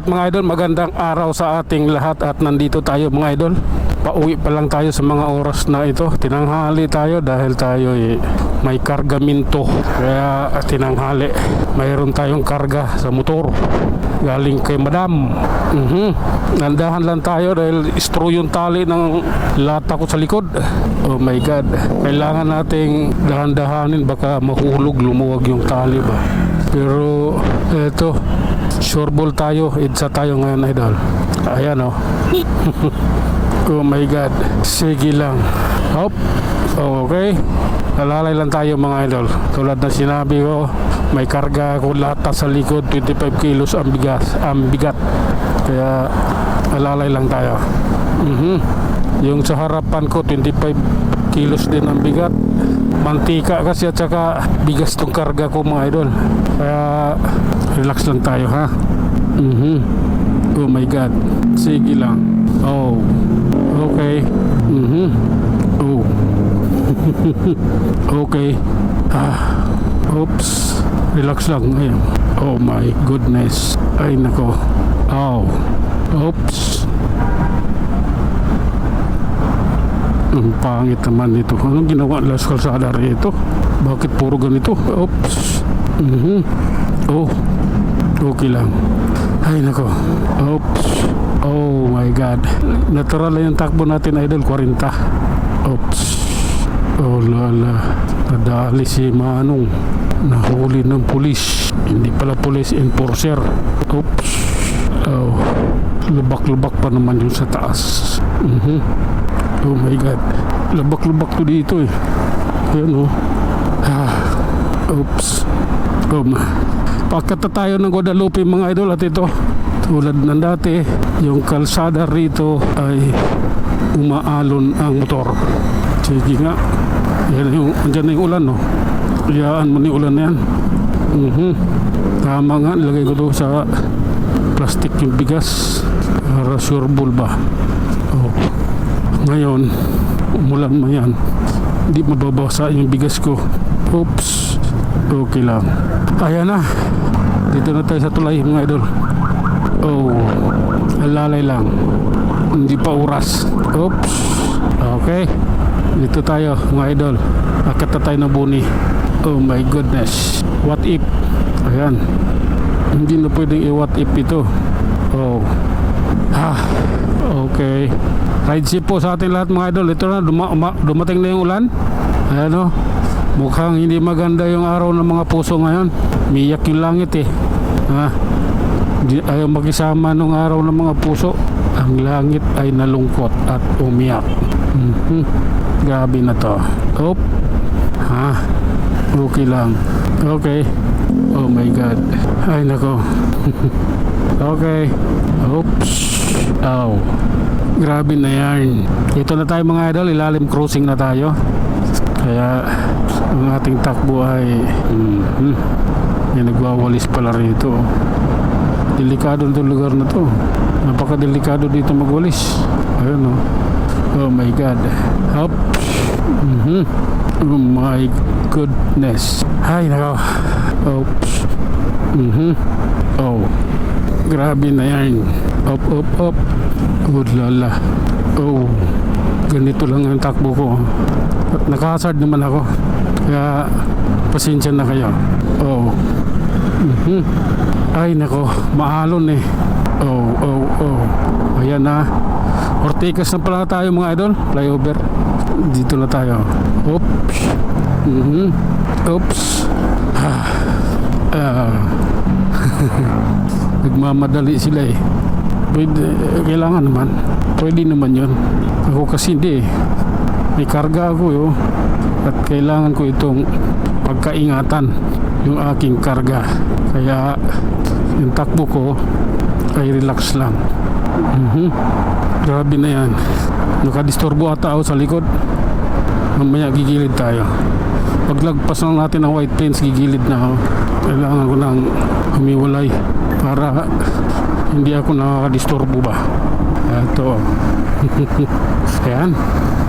at mga idol, magandang araw sa ating lahat at nandito tayo mga idol. Pauwi pa lang tayo sa mga oras na ito. Tinanghali tayo dahil tayo may kargaminto. Kaya tinanghali. Mayroon tayong karga sa motor. Galing kay madam. Nandahan lang tayo dahil istro yung tali ng lata ko sa likod. Oh my god. Kailangan nating dahan-dahanin, baka mahulog, lumuwag yung tali ba. Pero eto, sureball tayo. Idsa tayo ngayon idol. Ayan oh. Oh my god. Sige lang. Hop. Okay. Alalay lang tayo mga idol. Tulad na sinabi ko, may karga ako lata sa likod, 25 kilos ang bigat. Kaya alalay lang tayo. Yung sa harapan ko 25 kilos din ang bigat. Mantika kasi at saka bigas tong karga ko mga idol. Kaya relax lang tayo ha. Oh my god. Sige lang. Oh. Okay. Oh. Okay. Oops. Relax lang. Ayan. Oh my goodness. Ay nako. Oh. Oops. Ang pangit naman ito. Anong ginawa Las Calzada rito? Bakit puro ganito? Oops. Oh. Okay lang. Ay nako. Oops. Oh my god. Natural lang yung takbo natin idol, 40. Oops. Oh lala. Nadali si Manong. Nahuli ng pulis. Hindi pala police enforcer. Oops. Oh. Lubak-lubak pa naman yung sa taas. Oh my god. Lubak-lubak to dito eh. Ayan oh. Oops. Pagkata tayo ng Guadalupe mga idol, at ito tulad ng dati, yung kalsada rito ay umaalon ang motor. Sige nga. Andyan na yung ulan no. Iyaan mo ni ulan na yan. Tama nga, lagay ko to sa plastic yung bigas para sureball ba. Oh. Ngayon umulan mo yan, hindi mababasa yung bigas ko. Oops. Okay lang. Ayan na. Dito na tayo sa tulay mga idol. Oh, alalay lang. Hindi pa oras. Oops. Okay. Dito tayo mga idol. Akit na tayo na buni. Oh my goodness. What if? Ayan. Hindi na pwedeng i-what if ito. Oh. Okay. Ride safe po sa ating lahat mga idol. Ito na, dumating na yung ulan. Ayan o. Mukhang hindi maganda yung araw ng mga puso ngayon. Miyak yung langit eh. Ayaw makisama nung araw ng mga puso. Ang langit ay nalungkot at umiyak. Grabe na to. Oop. Okay lang. Okay. Oh my god. Ay nako. Okay. Oops. Oh. Grabe na yan. Ito na tayo mga idol. Ilalim crossing na tayo. Kaya ang ating takbo ay nagwawalis pala rito. Delikado itong lugar na to. Napaka-delikado dito magwalis. Ayun o. Oh my god. Up. Oh my goodness. Ay nako. Oops. Oh. Grabe na yan. Up. Good lala. Oh. Ganito lang ang takbo ko. At nakahasard naman ako. Kaya pasensya na kayo. Oh. Ay nako, maalon eh. Oh. Ayan na. Ortigas na pala tayo mga idol. Flyover. Dito na tayo. Oops. Oops. Nagmamadali sila eh. Kailangan naman. Pwede naman yun. Ako kasi hindi eh. May karga ako at kailangan ko itong pagkaingatan yung aking karga. Kaya yung takbo ko ay relax lang. Grabe na yan. Nakadisturbo ata ako sa likod. Mamaya gigilid tayo. Paglagpas lang natin ng white plains, gigilid na ako. Kailangan ko nang humiwalay para hindi ako nakakadisturbo ba. Ito. Ayan.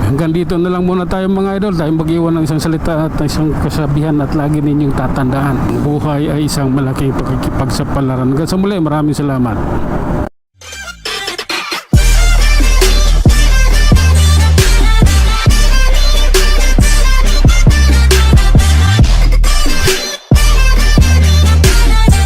Hanggang dito na lang muna tayo mga idol. Tayo mag-iwan ng isang salita at isang kasabihan at lagi ninyong tatandaan. Buhay ay isang malaking pakikipagsapalaran. Hanggang sa muli, maraming salamat.